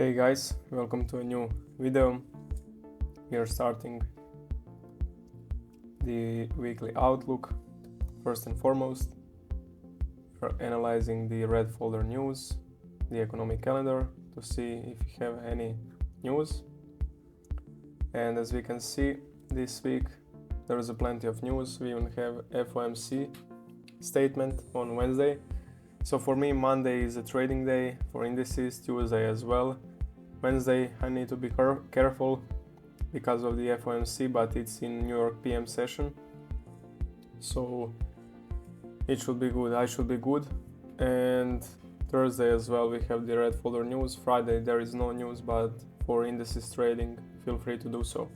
Hey guys, welcome to a new video. We are starting the weekly outlook. First and foremost, we're analyzing the red folder news, the economic calendar, to see if we have any news. And as we can see, this week there is plenty of news. We even have FOMC statement on Wednesday. So for me, Monday is a trading day for indices, Tuesday as well. Wednesday I need to be careful because of the FOMC, but it's in New York PM session. So it should be good, I should be good. And Thursday as well we have the red folder news. Friday there is no news, but for indices trading, feel free to do so.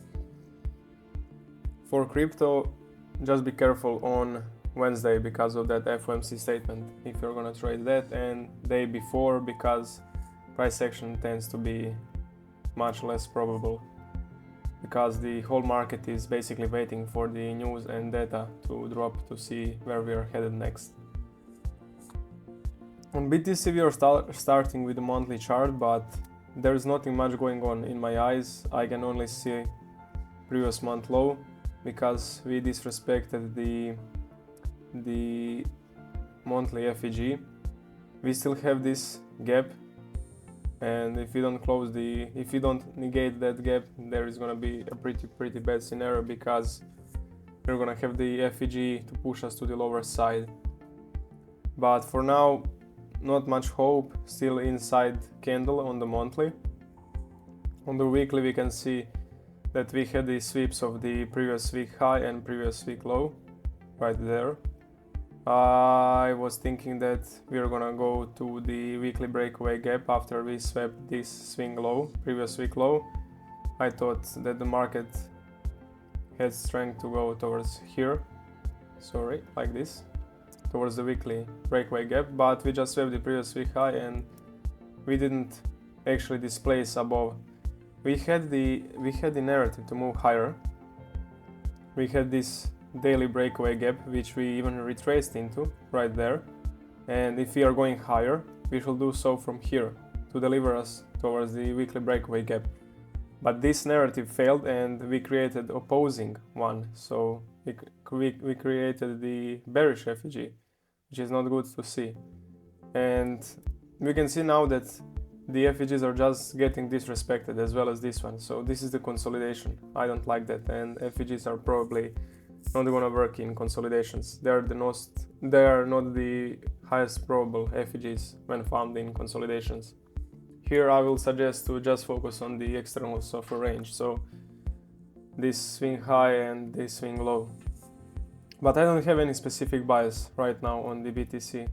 For crypto, just be careful on Wednesday because of that FOMC statement if you're gonna trade that, and day before because price action tends to be much less probable because the whole market is basically waiting for the news and data to drop to see where we are headed next. On BTC we are starting with the monthly chart, but there is nothing much going on in my eyes. I can only see previous month low because we disrespected the monthly FEG. We still have this gap, and if you don't negate that gap, there is gonna be a pretty bad scenario because we're gonna have the FEG to push us to the lower side. But for now, not much hope, still inside candle on the monthly. On the weekly we can see that we had the sweeps of the previous week high and previous week low right there. I was thinking that we are gonna go to the weekly breakaway gap after we swept this swing low, previous week low. I thought that the market had strength to go towards here, like this, towards the weekly breakaway gap, but we just swept the previous week high and we didn't actually displace above. We had the narrative to move higher. We had this daily breakaway gap which we even retraced into right there, and if we are going higher we should do so from here to deliver us towards the weekly breakaway gap. But this narrative failed and we created opposing one, so we created the bearish FEG, which is not good to see. And we can see now that the FEGs are just getting disrespected as well as this one, so this is the consolidation. I don't like that, and FEGs are probably not gonna work in consolidations. They are not the highest probable FEGs when found in consolidations. Here I will suggest to just focus on the externals of a range, so this swing high and this swing low. But I don't have any specific bias right now on the BTC.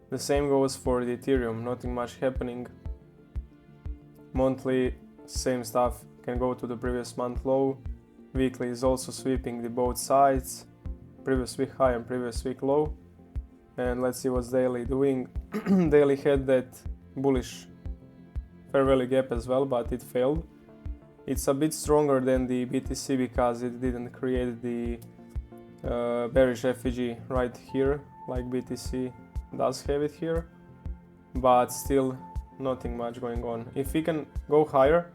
The same goes for the Ethereum, nothing much happening. Monthly, same stuff, can go to the previous month low. Weekly is also sweeping the both sides, previous week high and previous week low. And let's see what's daily doing. Daily had that bullish fair value gap as well, but it failed. It's a bit stronger than the BTC because it didn't create the bearish FEG right here like BTC does have it here, but still nothing much going on. If we can go higher,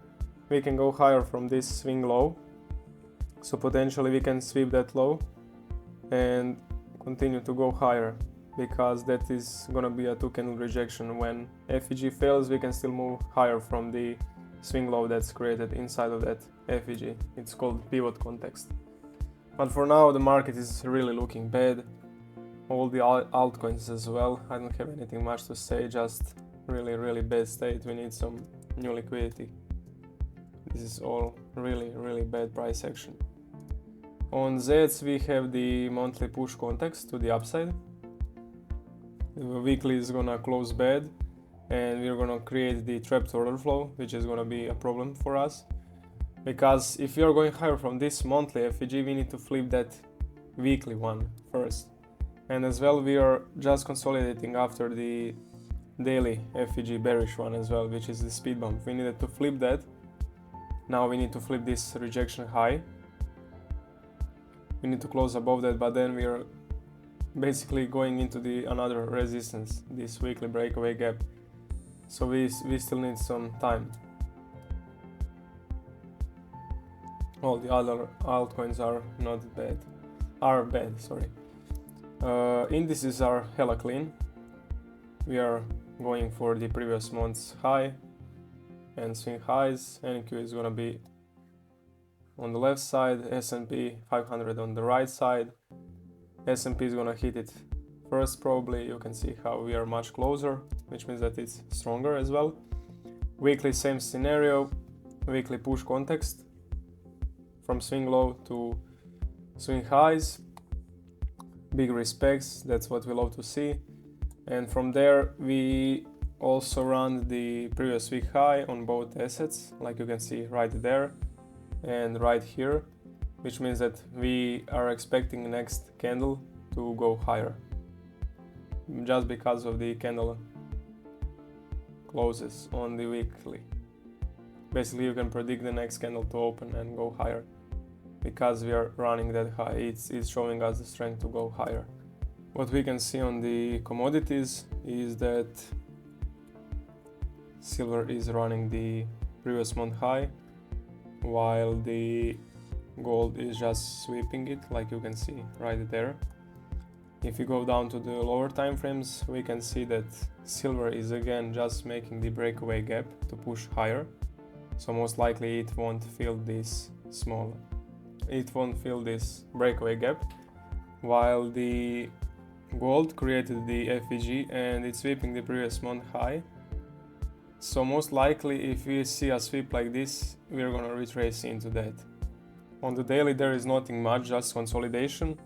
we can go higher from this swing low. So potentially we can sweep that low and continue to go higher, because that is gonna be a 2-candle rejection. When FEG fails, we can still move higher from the swing low that's created inside of that FEG. It's called pivot context. But for now the market is really looking bad. All the altcoins as well. I don't have anything much to say, just really bad state. We need some new liquidity. This is all really bad price action. On Zs we have the monthly push context to the upside. The weekly is gonna close bad and we're gonna create the trapped order flow, which is gonna be a problem for us. Because if we are going higher from this monthly FEG, we need to flip that weekly one first. And as well we are just consolidating after the daily FEG bearish one as well, which is the speed bump. We needed to flip that. Now we need to flip this rejection high. We need to close above that, but then we are basically going into the another resistance, this weekly breakaway gap. So we still need some time. All the other altcoins are not bad. Are bad, sorry. Indices are hella clean. We are going for the previous month's high and swing highs. NQ is gonna be on the left side, S&P 500 on the right side. S&P is gonna hit it first probably. You can see how we are much closer, which means that it's stronger as well. Weekly, same scenario. Weekly push context from swing low to swing highs. Big respects, that's what we love to see. And from there we also run the previous week high on both assets, like you can see right there and right here, which means that we are expecting the next candle to go higher, just because of the candle closes on the weekly. Basically you can predict the next candle to open and go higher, because we are running that high. It's showing us the strength to go higher. What we can see on the commodities is that silver is running the previous month high, while the gold is just sweeping it, like you can see right there. If you go down to the lower time frames, we can see that silver is again just making the breakaway gap to push higher. So most likely it won't fill this breakaway gap, while the gold created the FEG and it's sweeping the previous month high. So most likely if we see a sweep like this, we're gonna retrace into that. On the daily there is nothing much, just consolidation.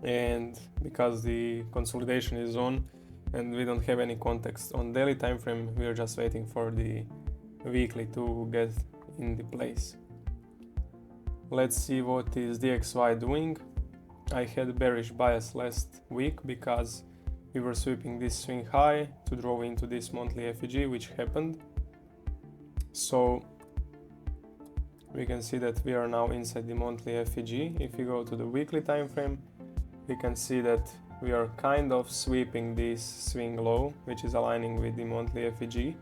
And because the consolidation is on and we don't have any context on daily time frame, we are just waiting for the weekly to get in the place. Let's see what is DXY doing. I had bearish bias last week because we were sweeping this swing high to draw into this monthly FEG, which happened. So we can see that we are now inside the monthly FEG. If you go to the weekly time frame, we can see that we are kind of sweeping this swing low, which is aligning with the monthly FEG.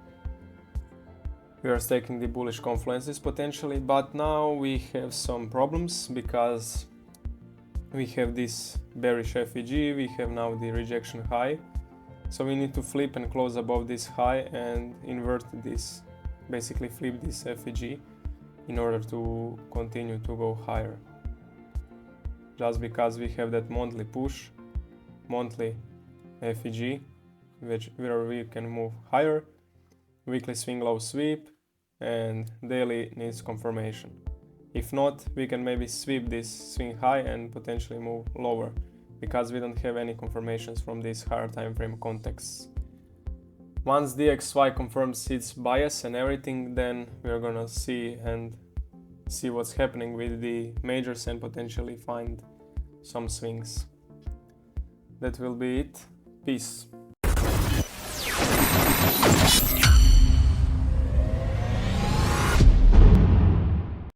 We are staking the bullish confluences potentially, but now we have some problems because we have this bearish FEG, we have now the rejection high. So we need to flip and close above this high and invert this, basically flip this FEG in order to continue to go higher. Just because we have that monthly push, monthly FEG, where we can move higher, weekly swing low sweep, and daily needs confirmation. If not, we can maybe sweep this swing high and potentially move lower, because we don't have any confirmations from these higher time frame contexts. Once DXY confirms its bias and everything, then we're gonna see what's happening with the majors and potentially find some swings. That will be it. Peace.